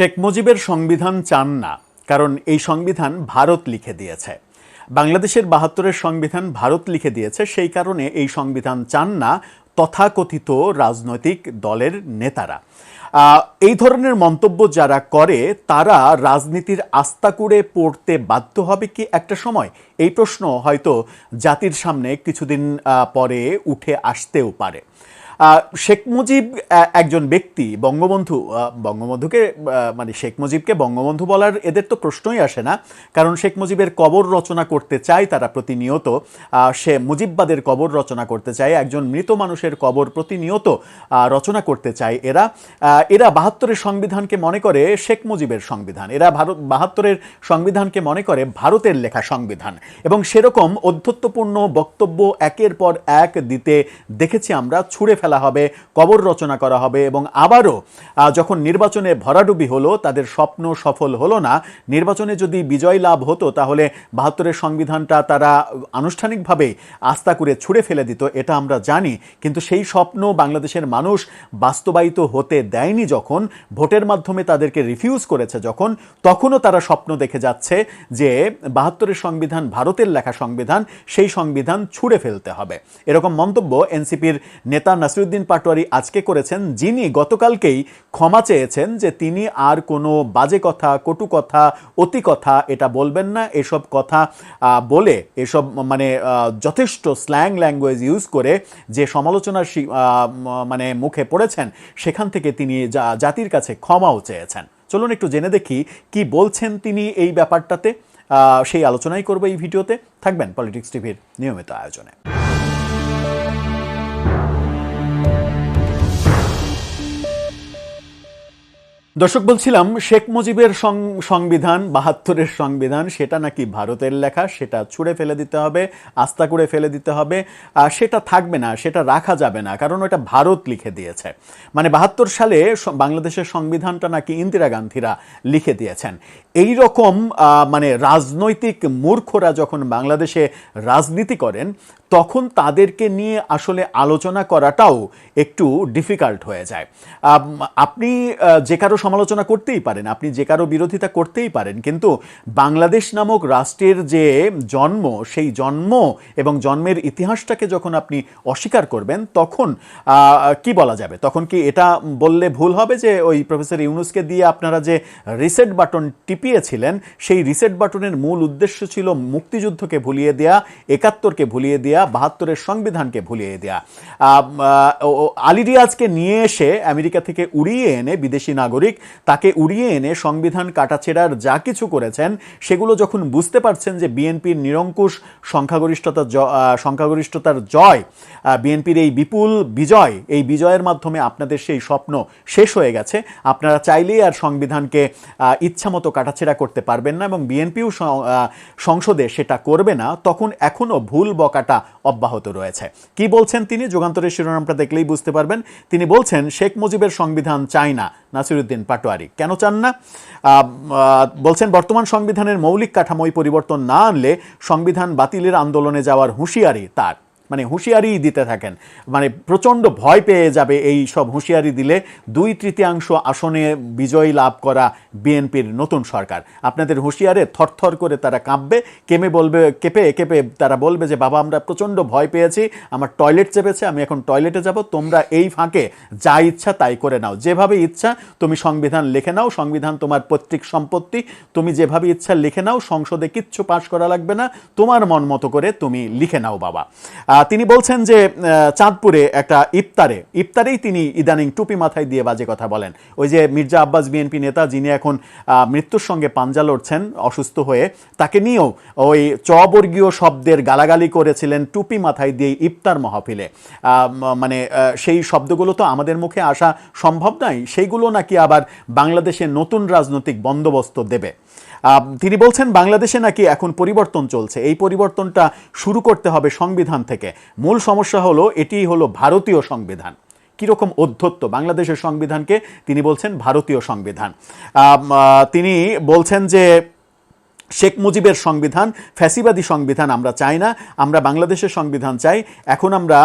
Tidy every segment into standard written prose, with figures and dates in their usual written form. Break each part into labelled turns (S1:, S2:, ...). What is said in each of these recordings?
S1: শেখ মুজিবের সংবিধান চান না, কারণ এই সংবিধান ভারত লিখে দিয়েছে। বাংলাদেশের ৭২-এর সংবিধান ভারত লিখে দিয়েছে, সেই কারণে এই সংবিধান চান না তথাকথিত রাজনৈতিক দলের নেতারা। এই ধরনের মন্তব্য যারা করে তারা রাজনীতির আস্তাকুড়ে পড়তে বাধ্য হবে কি একটা সময়? এই প্রশ্ন হয়তো জাতির সামনে কিছুদিন পরে উঠে আসতেও পারে। শেখ মুজিব একজন ব্যক্তি, বঙ্গবন্ধুকে মানে শেখ মুজিবকে বঙ্গবন্ধু বলার এদের তো প্রশ্নই আসে না, কারণ শেখ মুজিবের কবর রচনা করতে চায় তারা প্রতিনিয়ত। সে মুজিববাদের কবর রচনা করতে চায়, একজন মৃত মানুষের কবর প্রতিনিয়ত রচনা করতে চায় এরা। ৭২-এর সংবিধানকে মনে করে শেখ মুজিবের সংবিধান, এরা ৭২-এর সংবিধানকে মনে করে ভারতের লেখা সংবিধান, এবং সেরকম অধ্যত্বপূর্ণ বক্তব্য একের পর এক দিতে দেখেছি আমরা। ছুঁড়ে ফেলা হবে, কবর রচনা করা হবে, এবং আবারও যখন নির্বাচনে ভরাডুবি হলো, তাদের স্বপ্ন সফল হলো না। নির্বাচনে যদি বিজয় লাভ হতো তাহলে ৭২-এর সংবিধানটা তারা আনুষ্ঠানিকভাবে আস্থা করে ছুঁড়ে ফেলে দিত, এটা আমরা জানি। কিন্তু সেই স্বপ্ন বাংলাদেশের মানুষ বাস্তবায়িত হতে দেয়নি যখন, ভোটের মাধ্যমে তাদেরকে রিফিউজ করেছে যখন, তখনও তারা স্বপ্ন দেখে যাচ্ছে যে ৭২-এর সংবিধান ভারতের লেখা সংবিধান, সেই সংবিধান ছুঁড়ে ফেলতে হবে। এরকম মন্তব্য এনসিপির নেতা নাসিরুদ্দিন পাটোয়ারি আজকে করেছেন, যিনি গতকালকেই ক্ষমা চেয়েছেন যে তিনি আর কোনো বাজে কথা, কটু কথা, অতি কথা এটা বলবেন না। এসব কথা বলে, এসব মানে যথেষ্ট স্ল্যাং ল্যাঙ্গুয়েজ ইউজ করে যে সমালোচনার মানে মুখে পড়েছেন, সেখান থেকে তিনি জাতির কাছে ক্ষমাও চেয়েছেন। চলুন একটু জেনে দেখি কি বলছেন তিনি এই ব্যাপারটাতে। সেই আলোচনাই করবো এই ভিডিওতে। থাকবেন পলিটিক্স টিভির নিয়মিত আয়োজনে। দর্শক, বলছিলাম শেখ মুজিবের সংবিধান, ৭২-এর সংবিধান, সেটা নাকি ভারতের লেখা, সেটা ছুঁড়ে ফেলে দিতে হবে, আস্থা করে ফেলে দিতে হবে, সেটা থাকবে না, সেটা রাখা যাবে না, কারণ ওটা ভারত লিখে দিয়েছে। মানে ৭২ সালে বাংলাদেশের সংবিধানটা নাকি ইন্দিরা গান্ধীরা লিখে দিয়েছেন। এই রকম মানে রাজনৈতিক মূর্খরা যখন বাংলাদেশে রাজনীতি করেন, তখন তাদেরকে নিয়ে আসলে আলোচনা করাটাও একটু ডিফিকাল্ট হয়ে যায়। আপনি যে কারো সমালোচনা করতেই পারেন, আপনি যে কারো বিরোধিতা করতেই পারেন, কিন্তু বাংলাদেশ নামক রাষ্ট্রের যে জন্ম, সেই জন্ম এবং জন্মের ইতিহাসটাকে যখন আপনি অস্বীকার করবেন, তখন কি বলা যাবে? তখন কি এটা বললে ভুল হবে যে ওই প্রফেসর ইউনূসকে দিয়ে আপনারা যে রিসেট বাটন টিপিয়েছিলেন, সেই রিসেট বাটনের মূল উদ্দেশ্য ছিল মুক্তিযুদ্ধকে ভুলিয়ে দেয়া, ৭১কে ভুলিয়ে দেয়া, ৭২-এর সংবিধানকে ভুলিয়ে দেয়া। আলী রিয়াজকে নিয়ে এসে আমেরিকা থেকে উড়িয়ে এনে, বিদেশি নাগরিক, তাকে উড়িয়ে এনে সংবিধান কাটাছেড়ার যা কিছু করেছেন, সেগুলো যখন বুঝতে পারছেন যে বিএনপির নিরঙ্কুশ সংখ্যাগরিষ্ঠতার জয়, বিএনপির এই বিপুল বিজয়, এই বিজয়ের মাধ্যমে আপনাদের সেই স্বপ্ন শেষ হয়ে গেছে, আপনারা চাইলেই আর সংবিধানকে ইচ্ছামতো কাটাছেড়া করতে পারবেন না, এবং বিএনপিও সংসদে সেটা করবে না, তখন এখনও ভুল বকাটা অব্যাহত রয়েছে। কি বলছেন তিনি? যুগান্তরের শিরোনামটা দেখলেই বুঝতে পারবেন। তিনি বলছেন শেখ মুজিবের সংবিধান চায় না নাসিরুদ্দিন পাটোয়ারি। কেন চান না? বলছেন বর্তমান সংবিধানের মৌলিক কাঠামোয় পরিবর্তন না আনলে সংবিধান বাতিলের আন্দোলনে যাওয়ার হুঁশিয়ারি তার। মানে হুঁশিয়ারি দিতে থাকেন, মানে প্রচণ্ড ভয় পেয়ে যাবে এই সব হুঁশিয়ারি দিলে ২/৩ আসনে বিজয় লাভ করা বিএনপির নতুন সরকার। আপনাদের হুঁশিয়ারে থরথর করে তারা কাঁপবে, কেঁপে তারা বলবে যে বাবা, আমরা প্রচণ্ড ভয় পেয়েছি, আমার টয়লেট চেপেছে, আমি এখন টয়লেটে যাব, তোমরা এই ফাঁকে যা ইচ্ছা তাই করে নাও, যেভাবে ইচ্ছা তুমি সংবিধান লিখে নাও, সংবিধান তোমার পৈতৃক সম্পত্তি, তুমি যেভাবে ইচ্ছা লিখে নাও, সংসদে কিচ্ছু পাশ করা লাগবে না, তোমার মন মতো করে তুমি লিখে নাও বাবা। তিনি বলছেন যে চাঁদপুরে একটা ইফতারেই তিনি ইদানিং টুপি মাথায় দিয়ে বাজে কথা বলেন। ওই যে মির্জা আব্বাস বিএনপি নেতা, যিনি এখন মৃত্যুর সঙ্গে পাঞ্জা লড়ছেন অসুস্থ হয়ে, তাকে নিয়েও ওই চবর্গীয় শব্দের গালাগালি করেছিলেন টুপি মাথায় দিয়ে ইফতার মাহফিলে। মানে সেই শব্দগুলো তো আমাদের মুখে আসা সম্ভব নয়, সেইগুলো নাকি আবার বাংলাদেশে নতুন রাজনৈতিক বন্দোবস্ত দেবে। তিনি বলছেন বাংলাদেশে নাকি এখন পরিবর্তন চলছে, এই পরিবর্তনটা শুরু করতে হবে সংবিধান থেকে। মূল সমস্যা হলো এটিই হলো ভারতীয় সংবিধান। কীরকম অধ্যত্ত! বাংলাদেশের সংবিধানকে তিনি বলছেন ভারতীয় সংবিধান। তিনি বলছেন যে শেখ মুজিবের সংবিধান, ফ্যাসিবাদী সংবিধান আমরা চাই না, আমরা বাংলাদেশের সংবিধান চাই। এখন আমরা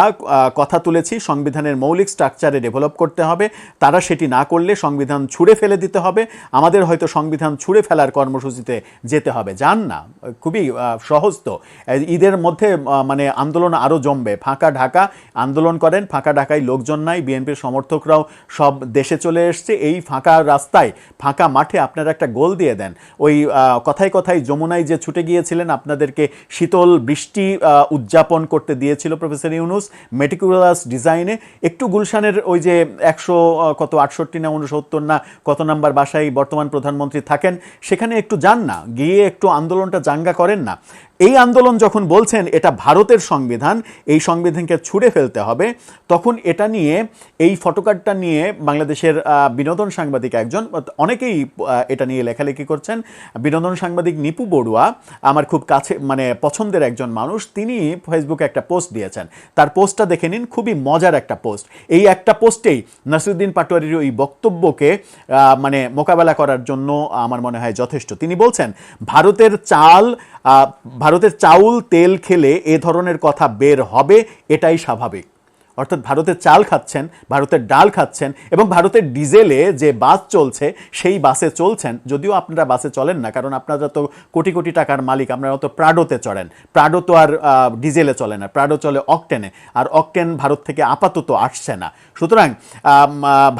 S1: কথা তুলেছি সংবিধানের মৌলিক স্ট্রাকচারে ডেভেলপ করতে হবে, তারা সেটি না করলে সংবিধান ছুঁড়ে ফেলে দিতে হবে, আমাদের হয়তো সংবিধান ছুঁড়ে ফেলার কর্মসূচিতে যেতে হবে। যান না, খুবই সহজ তো। ঈদের মধ্যে মানে আন্দোলন আরও জমবে, ফাঁকা ঢাকা আন্দোলন করেন, ফাঁকা ঢাকায় লোকজন নাই, বিএনপির সমর্থকরাও সব দেশে চলে এসছে, এই ফাঁকা রাস্তায় ফাঁকা মাঠে আপনারা একটা গোল দিয়ে দেন। ওই কথায় কথায় যমুনায় যে ছুটে গিয়েছিলেন, আপনাদেরকে শীতল বৃষ্টি উদযাপন করতে দিয়েছিল প্রফেসর ইউনূস মেটিকুলাস ডিজাইনে। একটু গুলশানের ওই যে 168 না 69 না কত নাম্বার বাসায় বর্তমান প্রধানমন্ত্রী থাকেন, সেখানে একটু যান না, গিয়ে একটু আন্দোলনটা জাঙ্গা করেন না। এই আন্দোলন যখন বলছেন এটা ভারতের সংবিধান, এই সংবিধানকে ছুঁড়ে ফেলতে হবে, তখন এটা নিয়ে, এই ফটোকার্ডটা নিয়ে বাংলাদেশের বিনোদন সাংবাদিক একজন, অনেকেই এটা নিয়ে লেখালেখি করছেন। বিনোদন সাংবাদিক নিপু বড়ুয়া আমার খুব কাছে মানে পছন্দের একজন মানুষ, তিনি ফেসবুকে একটা পোস্ট দিয়েছেন। তার পোস্টটা দেখে নিন, খুবই মজার একটা পোস্ট। এই একটা পোস্টেই নাসিরুদ্দিন পাটোয়ারির ওই বক্তব্যকে মানে মোকাবেলা করার জন্য আমার মনে হয় যথেষ্ট। তিনি বলছেন ভারতের চাউল তেল খেলে এ ধরনের কথা বের হবে, এটাই স্বাভাবিক। অর্থাৎ ভারতের চাল খাচ্ছেন, ভারতের ডাল খাচ্ছেন, এবং ভারতের ডিজেলে যে বাস চলছে সেই বাসে চলছেন। যদিও আপনারা বাসে চলেন না, কারণ আপনারা তো কোটি কোটি টাকার মালিক, আপনারা তো প্রাডোতে চড়েন। প্রাডো তো আর ডিজেলে চলে না, প্রাডো চলে অকটেনে, আর অকটেন ভারত থেকে আপাতত আসছে না। সুতরাং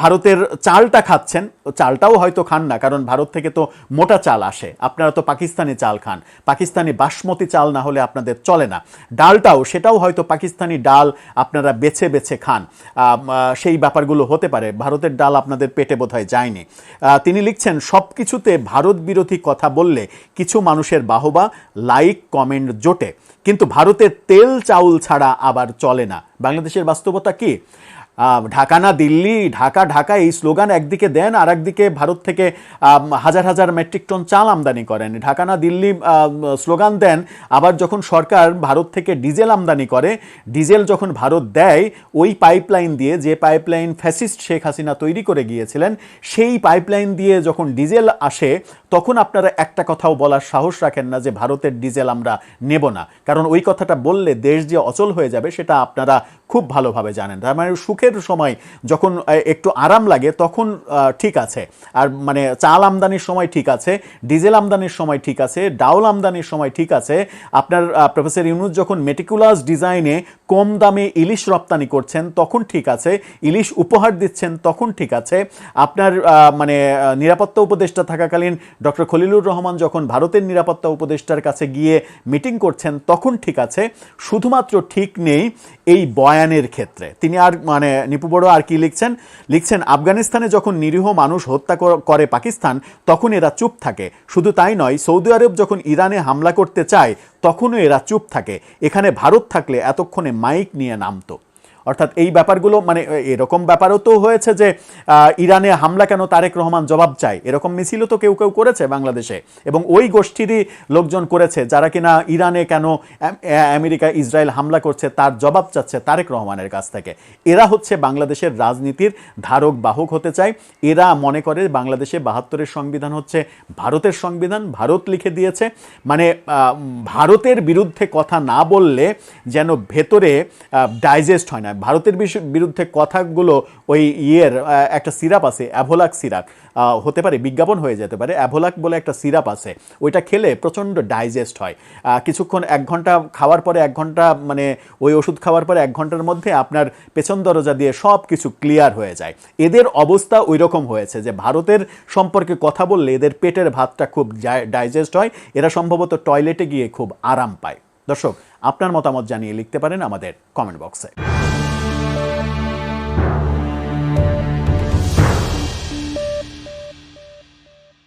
S1: ভারতের চালটা খাচ্ছেন, চালটাও হয়তো খান না, কারণ ভারত থেকে তো মোটা চাল আসে, আপনারা তো পাকিস্তানি চাল খান, পাকিস্তানি বাসমতি চাল না হলে আপনাদের চলে না। ডালটাও, সেটাও হয়তো পাকিস্তানি ডাল আপনারা বেছে বেছে খান, সেই ব্যাপারগুলো হতে পারে। ভারতের ডাল আপনাদের পেটে বোধহয় যায়নি। তিনি লিখছেন, সব কিছুতে ভারত বিরোধী কথা বললে কিছু মানুষের বাহবা, লাইক, কমেন্ট জোটে, কিন্তু ভারতের তেল চাউল ছাড়া আবার চলে না। বাংলাদেশের বাস্তবতা কি? ঢাকা না দিল্লি, ঢাকা ঢাকা এই স্লোগান একদিকে দেন, আর একদিকে ভারত থেকে হাজার হাজার মেট্রিক টন চাল আমদানি করেন। ঢাকা না দিল্লি স্লোগান দেন, আবার যখন সরকার ভারত থেকে ডিজেল আমদানি করে, ডিজেল যখন ভারত দেয় ওই পাইপলাইন দিয়ে, যে পাইপলাইন ফ্যাসিস্ট শেখ হাসিনা তৈরি করে গিয়েছিলেন, সেই পাইপলাইন দিয়ে যখন ডিজেল আসে, তখন আপনারা একটা কথাও বলার সাহস রাখেন না যে ভারতের ডিজেল আমরা নেব না, কারণ ওই কথাটা বললে দেশ যে অচল হয়ে যাবে সেটা আপনারা খুব ভালোভাবে জানেন। তার মানে সুখের সময় যখন একটু আরাম লাগে তখন ঠিক আছে, আর মানে চাল আমদানির সময় ঠিক আছে, ডিজেল আমদানির সময় ঠিক আছে, ডাউল আমদানির সময় ঠিক আছে। আপনার প্রফেসর ইউনূস যখন মেটিকুলাস ডিজাইনে কম দামে ইলিশ রপ্তানি করছেন তখন ঠিক আছে, ইলিশ উপহার দিচ্ছেন তখন ঠিক আছে। আপনার মানে নিরাপত্তা উপদেষ্টা থাকাকালীন ডক্টর খলিলুর রহমান যখন ভারতের নিরাপত্তা উপদেষ্টার কাছে গিয়ে মিটিং করছেন তখন ঠিক আছে। শুধুমাত্র ঠিক নেই এই বয়ানের ক্ষেত্রে। তিনি আর মানে নিপু বড় আর কি লিখছেন, আফগানিস্তানে যখন নিরীহ মানুষ হত্যা করে পাকিস্তান তখন এরা চুপ থাকে। শুধু তাই নয়, সৌদি আরব যখন ইরানে হামলা করতে চায় তখনও এরা চুপ থাকে। এখানে ভারত থাকলে এতক্ষণে মাইক নিয়ে নামতো। অর্থাৎ এই ব্যাপারগুলো মানে এরকম ব্যাপারও তো হয়েছে যে ইরানে হামলা কেন তারেক রহমান জবাব চায়, এরকম মিছিলও তো কেউ কেউ করেছে বাংলাদেশে, এবং ওই গোষ্ঠীরই লোকজন করেছে যারা কিনা ইরানে কেন আমেরিকা ইসরায়েল হামলা করছে তার জবাব চাচ্ছে তারেক রহমানের কাছ থেকে। এরা হচ্ছে বাংলাদেশের রাজনীতির ধারক বাহক হতে চায়। এরা মনে করে বাংলাদেশে ৭২-এর সংবিধান হচ্ছে ভারতের সংবিধান, ভারত লিখে দিয়েছে। মানে ভারতের বিরুদ্ধে কথা না বললে যেন ভেতরে ডাইজেস্ট হয় না। ভারতের বিরুদ্ধে কথাগুলো ওই একটা সিরাপ আছে, অ্যাভোলাক সিরাপ হতে পারে, বিজ্ঞাপন হয়ে যেতে পারে, অ্যাভোলাক বলে একটা সিরাপ আছে, ওইটা খেলে প্রচণ্ড ডাইজেস্ট হয়। কিছুক্ষণ 1 ঘন্টা খাওয়ার পরে 1 ঘন্টা মানে ওই ওষুধ খাওয়ার পরে 1 ঘন্টার মধ্যে আপনার পেছন দরজা দিয়ে সব কিছু ক্লিয়ার হয়ে যায়। এদের অবস্থা ওই রকম হয়েছে যে ভারতের সম্পর্কে কথা বললে এদের পেটের ভাতটা খুব ডাইজেস্ট হয়, এরা সম্ভবত টয়লেটে গিয়ে খুব আরাম পায়। দর্শক, আপনার মতামত জানিয়ে লিখতে পারেন আমাদের কমেন্ট বক্সে।